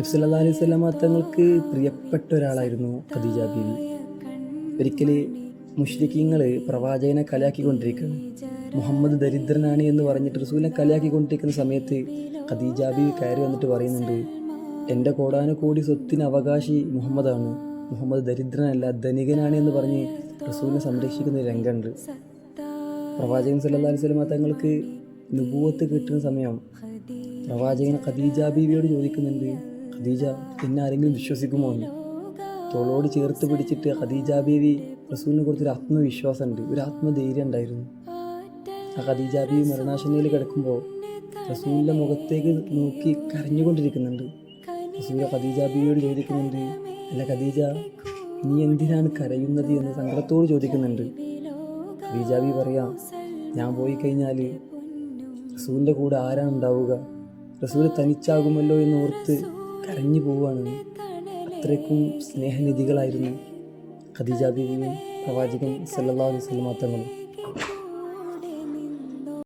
നബി സല്ലല്ലാഹു അലൈഹി വസല്ലമ തങ്ങൾക്ക് പ്രിയപ്പെട്ട ഒരാളായിരുന്നു ഖദീജ ബീവി. ഒരിക്കൽ മുശ്രിക്കീങ്ങൾ പ്രവാചകനെ കളിയാക്കിക്കൊണ്ടിരിക്കുകയാണ്. മുഹമ്മദ് ദരിദ്രനാണ് എന്ന് പറഞ്ഞിട്ട് റസൂലിനെ കളിയാക്കിക്കൊണ്ടിരിക്കുന്ന സമയത്ത് ഖദീജ ബീവി കയറി വന്നിട്ട് പറയുന്നുണ്ട്, എൻ്റെ കോടാനുകോടി സ്വത്തിന് അവകാശി മുഹമ്മദാണ്, മുഹമ്മദ് ദരിദ്രനല്ല ധനികനാണ് എന്ന് പറഞ്ഞ് റസൂലിനെ സംരക്ഷിക്കുന്ന രംഗമുണ്ട്. പ്രവാചകൻ സല്ലല്ലാഹു അലൈഹി വസല്ലമ തങ്ങൾക്ക് നുബുവത്ത് കിട്ടുന്ന സമയം പ്രവാചകൻ ഖദീജ ബീവിയോട് ചോദിക്കുന്നുണ്ട്, ഖദീജ എന്നെ ആരെങ്കിലും വിശ്വസിക്കുമോ എന്ന്. തോളോട് ചേർത്ത് പിടിച്ചിട്ട് ഖദീജ ബീവി റസൂലിനെ കുറിച്ചൊരു ആത്മവിശ്വാസമുണ്ട്, ഒരു ആത്മധൈര്യം ഉണ്ടായിരുന്നു. ആ ഖദീജ ബീവി മരണാശനയിൽ കിടക്കുമ്പോൾ റസൂലിൻ്റെ മുഖത്തേക്ക് നോക്കി കരഞ്ഞുകൊണ്ടിരിക്കുന്നുണ്ട്. റസൂൽ ഖദീജ ബീവിയോട് ചോദിക്കുന്നുണ്ട്, അല്ല ഖദീജ നീ എന്തിനാണ് കരയുന്നത് എന്ന് സങ്കടത്തോട് ചോദിക്കുന്നുണ്ട്. ഖദീജ ബീവി പറയാം, ഞാൻ പോയി കഴിഞ്ഞാൽ റസൂലിൻ്റെ കൂടെ ആരാണ് ഉണ്ടാവുക, റസൂൽ തനിച്ചാകുമല്ലോ എന്ന് ഓർത്ത് കരഞ്ഞു പോവുകയാണ്. അത്രയ്ക്കും സ്നേഹനിധികളായിരുന്നു ഖദീജ ബീവിയും പ്രവാചകൻ സല്ലല്ലാഹു അലൈഹി വസല്ലമ തങ്ങളും.